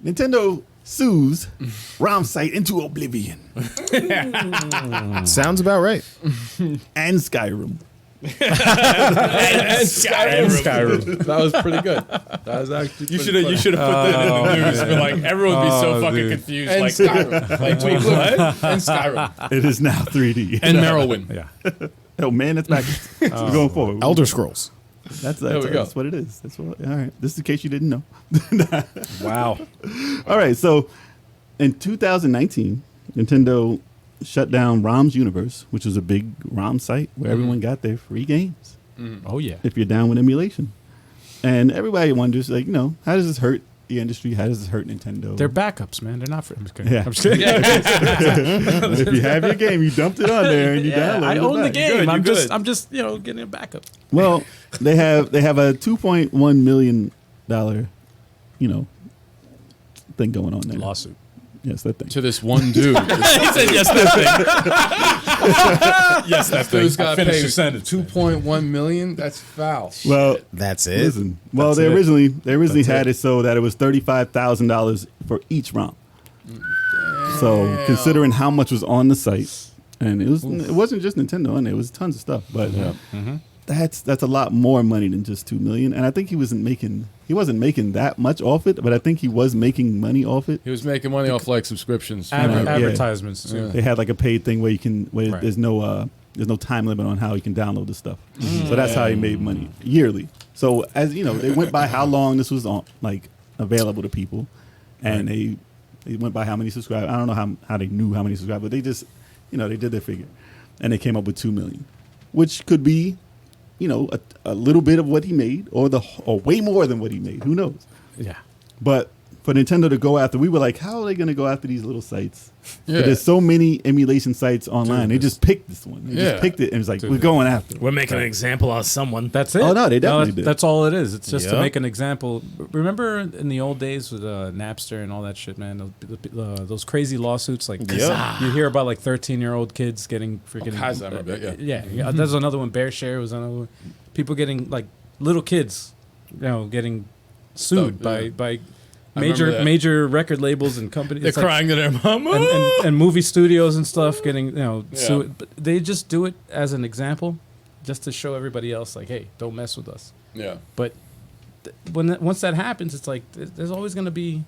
Nintendo sues ROM site into Oblivion Sounds about right. and Skyrim. and Skyrim. That was pretty good. That was actually You should have put that in the news. But like everyone would be so fucking confused. And Like Skyrim. Like, wait, what? And Skyrim. It is now 3D. And Morrowind. Yeah. Oh man, that's backwards. We're going forward. Elder Scrolls. That's we go. that's what it is. That's what. All right. This is in case you didn't know. Wow. All right. So in 2019, Nintendo shut down ROMUniverse, which was a big ROM site where everyone got their free games Oh yeah. if you're down with emulation. And everybody wonders, like, how does this hurt the industry? How does this hurt Nintendo? They're backups, man. They're not for. I'm just kidding. Yeah. I'm just kidding. If you have your game, you dumped it on there and you downloaded I it own the back. game. I'm good. just getting a backup. Well, they have a $2.1 million, thing going on there. Lawsuit. Yes, that thing. To this one dude. He said yes, that thing. Yes, that thing. Dude's got Finish paid your sentence. $2.1 million. That's foul. Well, That's it. listen. Well, That's they it. originally had it so that it was $35,000 for each ROM. So considering how much was on the site, and it wasn't just Nintendo on there, it was tons of stuff. But that's a lot more money than just $2 million. And I think he wasn't making that much off it, but I think he was making money off it. He was making money off like subscriptions. Advertisements too. They had like a paid thing where Right. there's no time limit on how you can download the stuff. So that's how he made money yearly. So as you know, they went by how long this was on, like available to people, and they went by how many subscribers. I don't know how they knew how many subscribers, but they just they did their figure, and they came up with 2 million, which could be a little bit of what he made, or way more than what he made. Who knows? Yeah. But for Nintendo to go after, we were like, how are they going to go after these little sites? Yeah. But there's so many emulation sites online. Dude, they just picked this one. They just picked it and it's like, we're going after it. We're making an example out of someone. That's it. Oh, no, they definitely did. That's all it is. It's just to Yeah. make an example. Remember in the old days with Napster and all that shit, man? Those crazy lawsuits, like you hear about like 13-year-old kids getting freaking. Kaiser, I remember that, yeah. There's another one. Bearshare was another one. People getting like little kids, getting sued by remember that. major record labels and companies. They're It's like- crying to their mama. and movie studios and stuff getting Yeah. sued. But they just do it as an example, just to show everybody else, like, hey, don't mess with us. Yeah. But once that happens, it's like there's always going to be,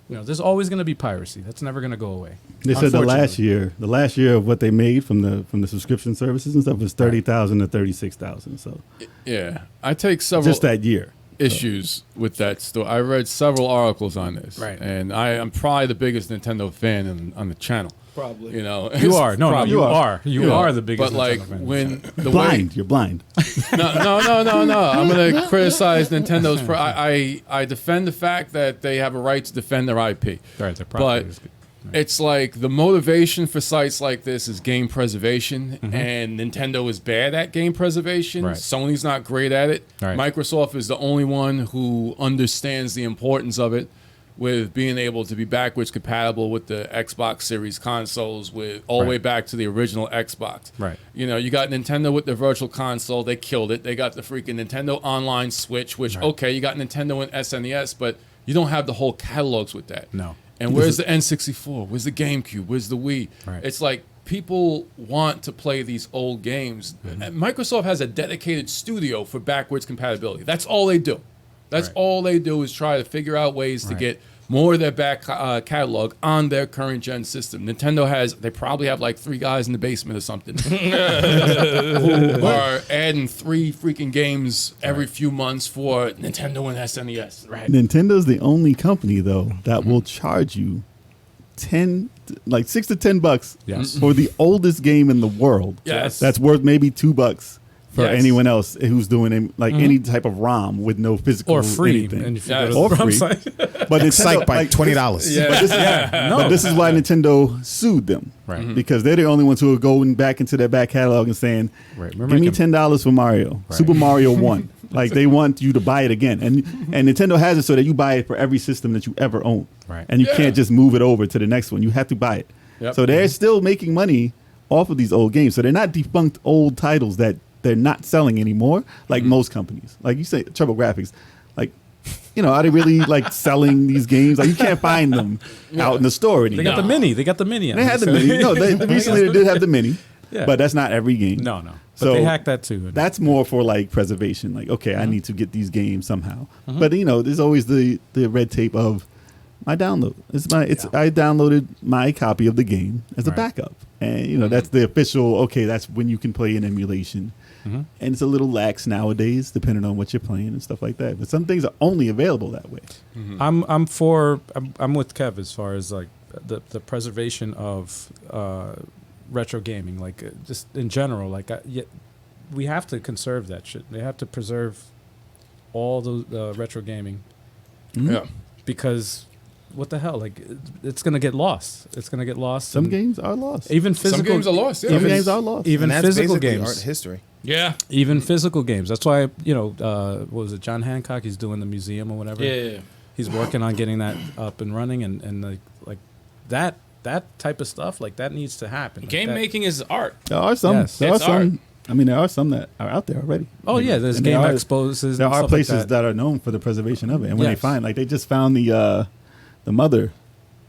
there's always going to be piracy. That's never going to go away. They said the last Unfortunately. year of what they made from the subscription services and stuff was 30,000 to 36,000. So Yeah. I take several just that year. issues with that story. I read several articles on this. Right. And I'm probably the biggest Nintendo fan on the channel. Probably. You are. No, Probably. you are. You are the biggest. But like Nintendo fan. when the Blind. You're blind. No. I'm gonna criticize Nintendo's. I defend the fact that they have a right to defend their IP. Right, their But property is good. it's like the motivation for sites like this is game preservation, and Nintendo is bad at game preservation. Right. Sony's not great at it. Right. Microsoft is the only one who understands the importance of it, with being able to be backwards compatible with the Xbox Series consoles, with all the way back to the original Xbox. Right. You got Nintendo with the Virtual Console. They killed it. They got the freaking Nintendo Online Switch, which, okay, you got Nintendo and SNES, but you don't have the whole catalogs with that. No. And where's the N64? Where's the GameCube? Where's the Wii? Right. It's like people want to play these old games. Microsoft has a dedicated studio for backwards compatibility. That's all they do. That's all they do is try to figure out ways to get more of their back catalog on their current gen system. Nintendo they probably have like 3 guys in the basement or something who are adding 3 freaking games every few months for Nintendo and SNES. Right. Nintendo's the only company though that will charge you $6 to $10 Yes. for the oldest game in the world. Yes. That's worth maybe $2 for Yes. anyone else who's doing any type of ROM with no physical Or free. anything. And if you Yes. go Or to the free. website. But Psych Nintendo, by like, $20. But this is why Nintendo sued them, Right. Because they're the only ones who are going back into their back catalog and saying, Right. "Give me $10 for Mario, Super Mario 1." Like they want you to buy it again, and Nintendo has it so that you buy it for every system that you ever own, Right. and you can't just move it over to the next one. You have to buy it. Yep. So they're still making money off of these old games. So they're not defunct old titles that they're not selling anymore, like most companies. Like you say, TurboGrafx, like are they really like selling these games? Like you can't find them out in the store They anymore. got the mini. They got the mini. They had the mini. No, recently they did have the mini. Yeah. But that's not every game. No. But So they hacked that too. That's more for like preservation. Like, okay, I need to get these games somehow. But there's always the red tape of my download. I downloaded my copy of the game as a backup. And that's the official, okay, that's when you can play in emulation. And it's a little lax nowadays, depending on what you're playing and stuff like that. But some things are only available that way. I'm with Kev as far as like the preservation of retro gaming, like just in general. Like we have to conserve that shit. They have to preserve all the retro gaming. Yeah. Because what the hell? Like it's gonna get lost. It's gonna get lost. Some games are lost. Even physical Some games are lost. Yeah. Some games are lost. Even And that's physical basically games. art history. Yeah. Even physical games. That's why what was it? John Hancock. He's doing the museum or whatever. Yeah. He's working on getting that up and running, and like that type of stuff, like that needs to happen. Like Game that- making is art. There are some. Yes. There are It's some. art. I mean, there are some that are out there already. Oh yeah, there's And game there are- exposes. There and are stuff places like that. that are known for the preservation of it, and when they Yes. find, like, they just found the mother,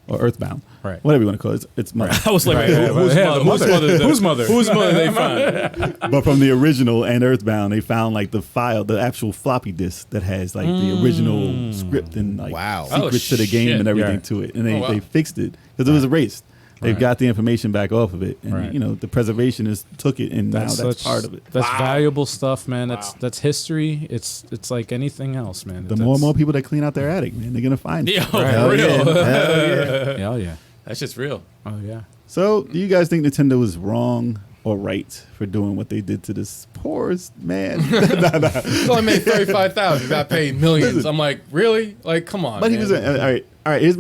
or Earthbound, Right. whatever you want to call it. It's mother. I was like, Right, right, whose right. mother? Yeah, Whose mother? Whose mother? Whose mother they find? But from the original and Earthbound, they found like the file, the actual floppy disk that has like the original script and like Wow. secrets to the game shit. and everything Yeah. to it, and they, Oh, wow. they fixed it because it was erased. They've Right. got the information back off of it, and Right. the preservationists took it, and now that's such- part of it. That's valuable stuff, man. That's history. It's like anything else, man. The more and more people that clean out their attic, man, they're gonna find it. Yo, Hell for real. yeah. Hell yeah. Yeah, oh yeah. That's just real. Oh yeah. So, do you guys think Nintendo was wrong or right for doing what they did to this poorest man? So I made 35,000. Got paid millions. I'm like, really? Like, come on. But he man. was all right. Here's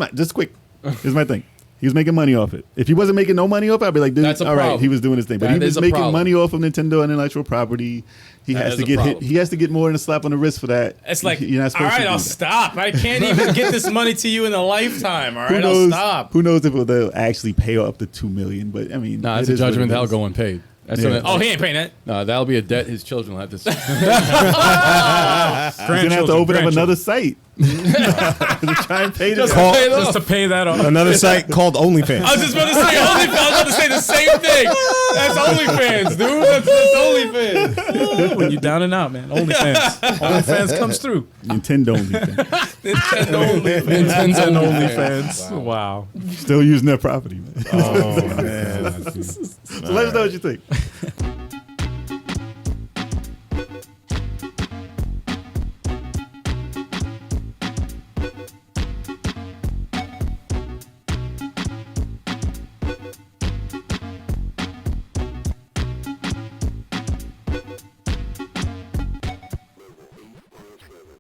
my thing. He was making money off it. If he wasn't making no money off it, I'd be like, dude, That's a all right, problem. he was doing his thing. But That he is was a making problem. money off of Nintendo and intellectual property. He That has is to a get problem. he has to get more than a slap on the wrist for that. It's like, You're not all supposed right, to do I'll that. stop. I can't even get this money to you in a lifetime. All Who right, knows? I'll stop. Who knows if they'll actually pay up to $2 million? But I mean, Nah, it's it a is what judgment it that'll is. go unpaid. That's Yeah. what Oh, he ain't paying that. No, that'll be a debt his children will have to. He's gonna have to open up another site to try and pay this. Pay it Just off. to pay that off. Another site called OnlyFans. I was just about to say OnlyFans. I was about to say the same thing. That's OnlyFans, dude. That's OnlyFans. When you down and out, man. OnlyFans. OnlyFans comes through. Nintendo OnlyFans. Nintendo OnlyFans. Nintendo OnlyFans. Wow. Still using their property, man. Oh man. So let us know what you think.